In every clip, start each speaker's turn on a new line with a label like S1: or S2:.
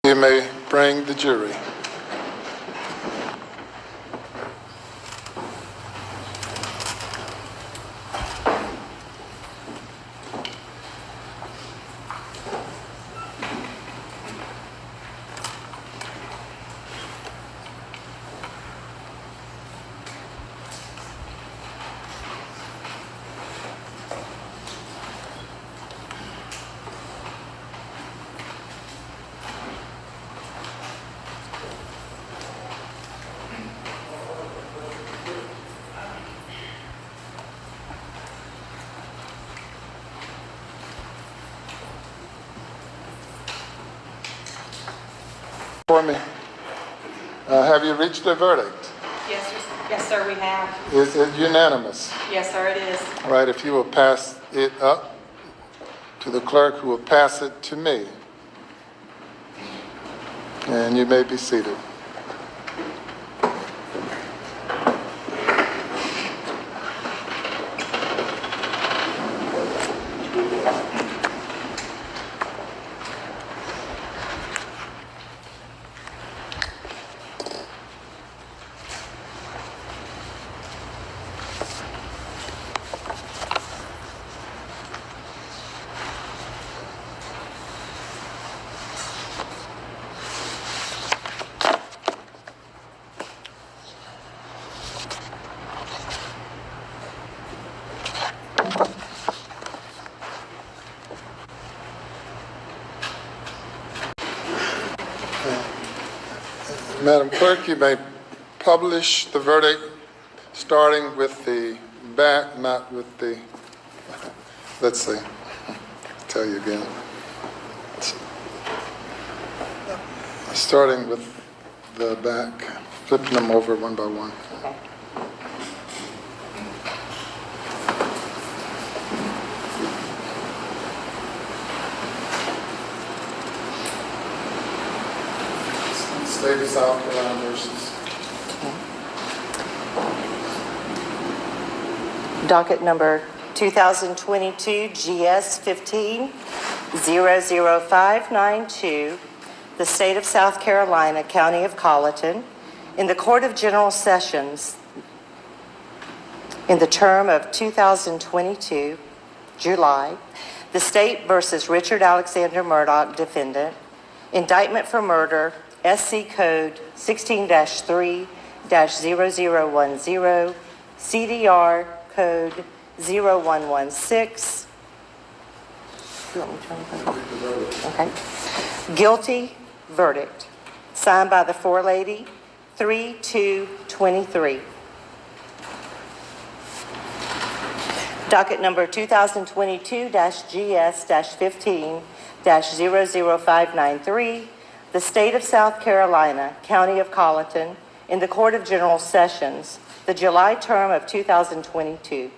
S1: You may bring the jury. For me, have you reached a verdict?
S2: Yes, sir, we have.
S1: Is it unanimous?
S2: Yes, sir, it is.
S1: All right, if you will pass it up to the clerk, who will pass it to me. And you may be seated. Madam Clerk, you may publish the verdict, starting with the back, not with the, let's see, I'll tell you again. Starting with the back, flipping them over one by one.
S2: Okay.
S1: State of South Carolina versus.
S2: Docket number 2022 GS 15-00592, the State of South Carolina, County of Colleton, in the Court of General Sessions in the term of 2022, July, the State versus Richard Alexander Murdaugh, defendant, indictment for murder, SC Code 16-3-0010, CDR Code 0116. You want me to turn it over? Okay. Guilty verdict. Signed by the forelady, 3/2/23. Docket number 2022-GS-15-00593. The State of South Carolina, County of Colleton, in the Court of General Sessions, the July term of 2022.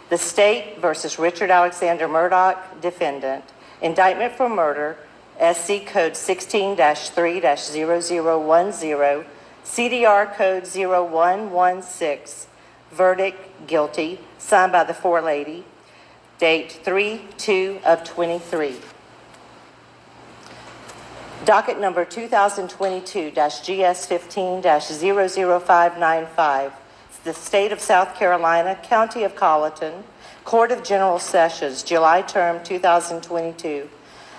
S2: The State versus Richard Alexander Murdaugh, defendant. Indictment for murder, SC Code 16-3-0010, CDR Code 0116. Verdict, guilty. Signed by the forelady. Date 3/2/23. Docket number 2022-GS-15-00595, the State of South Carolina, County of Colleton, Court of General Sessions, July term 2022.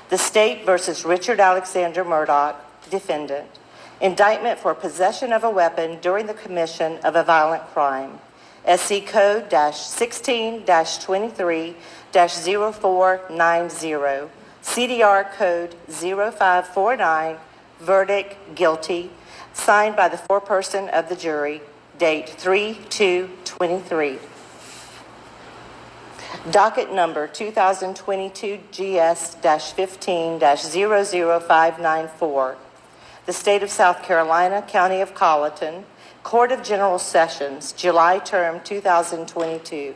S2: The State versus Richard Alexander Murdaugh, defendant. Indictment for possession of a weapon during the commission of a violent crime. SC Code -16-23-0490. CDR Code 0549, verdict, guilty, signed by the foreperson of the jury, date 3/2/23. Docket number 2022 GS-15-00594, the State of South Carolina, County of Colleton, Court of General Sessions, July term 2022.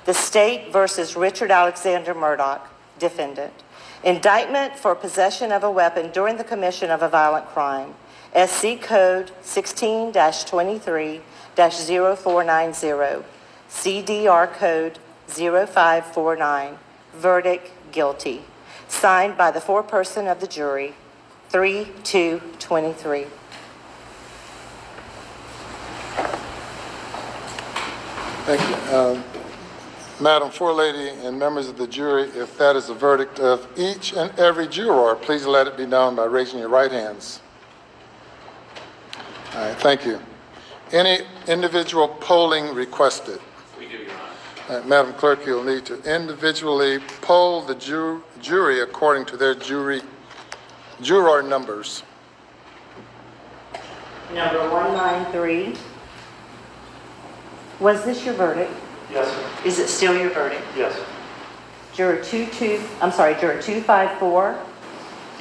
S2: The State versus Richard Alexander Murdaugh, defendant. Indictment for possession of a weapon during the commission of a violent crime. SC Code 16-23-0490. CDR Code 0549. Verdict, guilty. Signed by the foreperson of the jury. 3-2-23.
S1: Thank you. Madam Forelady and members of the jury, if that is the verdict of each and every juror, please let it be known by raising your right hands. All right, thank you. Any individual polling requested?
S3: We do, Your Honor.
S1: All right, Madam Clerk, you'll need to individually poll the jury according to their juror numbers.
S2: Number 193. Was this your verdict?
S3: Yes, sir.
S2: Is it still your verdict?
S3: Yes.
S2: Juror 254.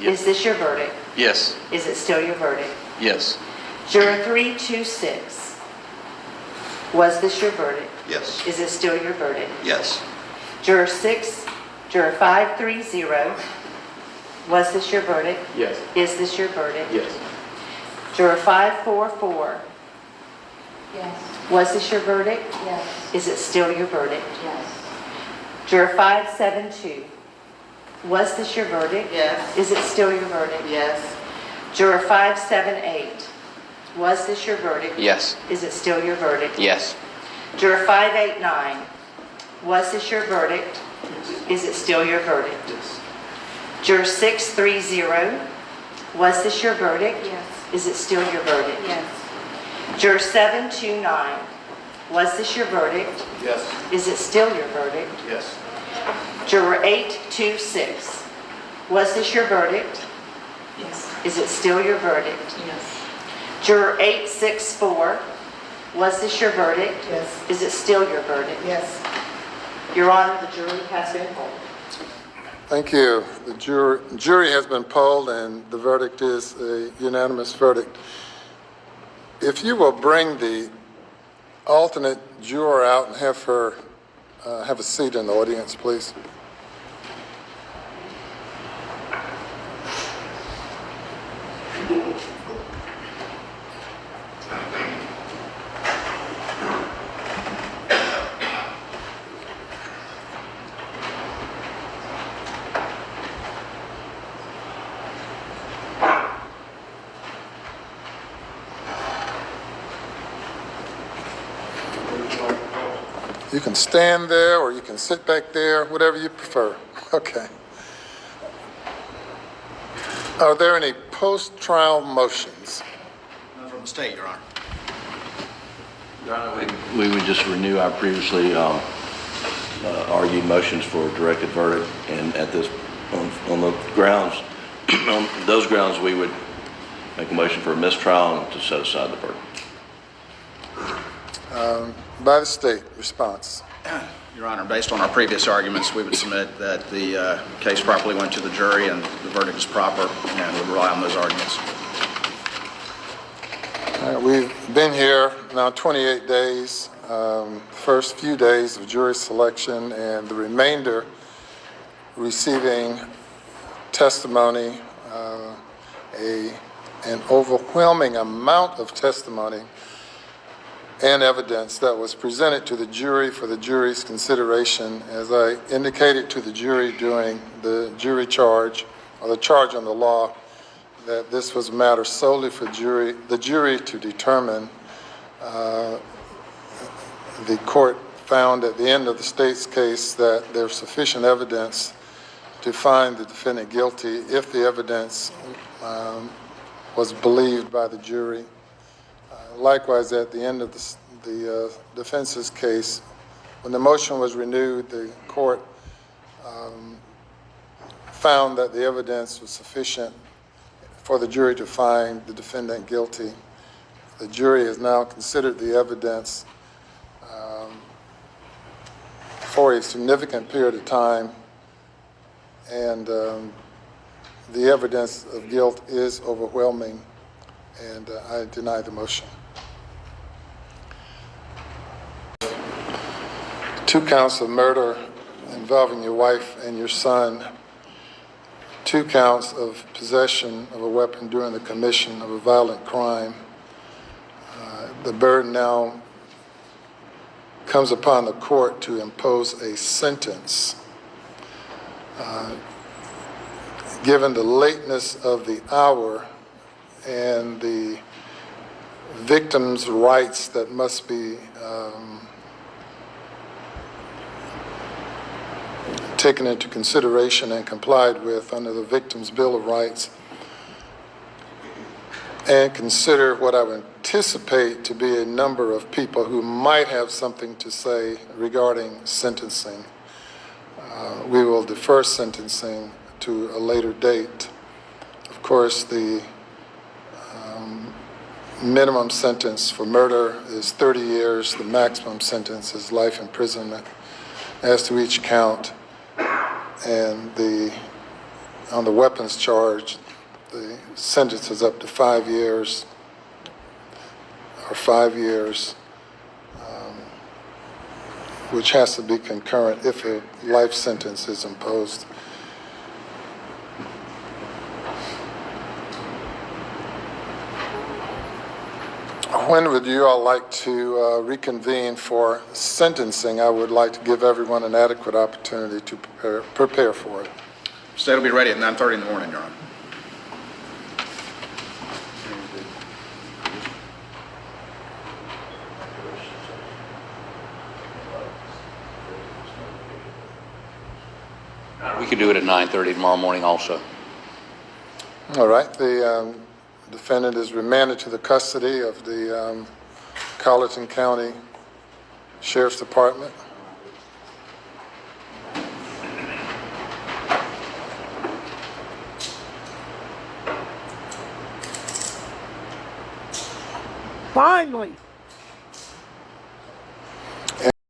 S4: Yep.
S2: Is this your verdict?
S4: Yes.
S2: Is it still your verdict?
S4: Yes.
S2: Juror 326. Was this your verdict?
S4: Yes.
S2: Is it still your verdict?
S4: Yes.
S2: Juror 530. Was this your verdict?
S3: Yes.
S2: Is this your verdict?
S3: Yes.
S2: Juror 544.
S5: Yes.
S2: Was this your verdict?
S5: Yes.
S2: Is it still your verdict?
S5: Yes.
S2: Juror 572. Was this your verdict?
S5: Yes.
S2: Is it still your verdict?
S5: Yes.
S2: Juror 578. Was this your verdict?
S4: Yes.
S2: Is it still your verdict?
S4: Yes.
S2: Juror 589. Was this your verdict? Is it still your verdict?
S3: Yes.
S2: Juror 630. Was this your verdict?
S5: Yes.
S2: Is it still your verdict?
S5: Yes.
S2: Juror 729. Was this your verdict?
S3: Yes.
S2: Is it still your verdict?
S3: Yes.
S2: Juror 826. Was this your verdict?
S5: Yes.
S2: Is it still your verdict?
S5: Yes.
S2: Juror 864. Was this your verdict?
S5: Yes.
S2: Is it still your verdict?
S5: Yes.
S2: Your Honor, the jury has been polled.
S1: Thank you. The jury has been polled and the verdict is a unanimous verdict. If you will bring the alternate juror out and have her have a seat in the audience, please. You can stand there or you can sit back there, whatever you prefer. Okay. Are there any post-trial motions?
S6: None from the state, Your Honor.
S4: Your Honor, we would just renew our previously argued motions for a directed verdict, and at this, on the grounds, on those grounds, we would make a motion for a mistrial and to set aside the verdict.
S1: By the state, response.
S6: Your Honor, based on our previous arguments, we would submit that the case properly went to the jury and the verdict is proper, and would rely on those arguments.
S1: We've been here now 28 days, first few days of jury selection, and the remainder receiving testimony, an overwhelming amount of testimony and evidence that was presented to the jury for the jury's consideration. As I indicated to the jury during the jury charge, or the charge on the law, that this was a matter solely for the jury to determine. The court found at the end of the state's case that there's sufficient evidence to find the defendant guilty if the evidence was believed by the jury. Likewise, at the end of the defense's case, when the motion was renewed, the court found that the evidence was sufficient for the jury to find the defendant guilty. The jury has now considered the evidence for a significant period of time, and the evidence of guilt is overwhelming, and I deny the motion. 2 counts of murder involving your wife and your son, 2 counts of possession of a weapon during the commission of a violent crime. The burden now comes upon the court to impose a sentence. given the lateness of the hour and the victims' rights that must be taken into consideration and complied with under the Victims' Bill of Rights, and consider what I would anticipate to be a number of people who might have something to say regarding sentencing. We will defer sentencing to a later date. Of course, the minimum sentence for murder is 30 years. The maximum sentence is life imprisonment as to each count. And on the weapons charge, the sentence is up to 5 years, or 5 years, which has to be concurrent if a life sentence is imposed. When would you all like to reconvene for sentencing? I would like to give everyone an adequate opportunity to prepare for it.
S6: State will be ready at 9:30 in the morning, Your Honor.
S3: We could do it at 9:30 tomorrow morning also.
S1: All right, the defendant is remanded to the custody of the Colleton County Sheriff's Department.
S7: Finally.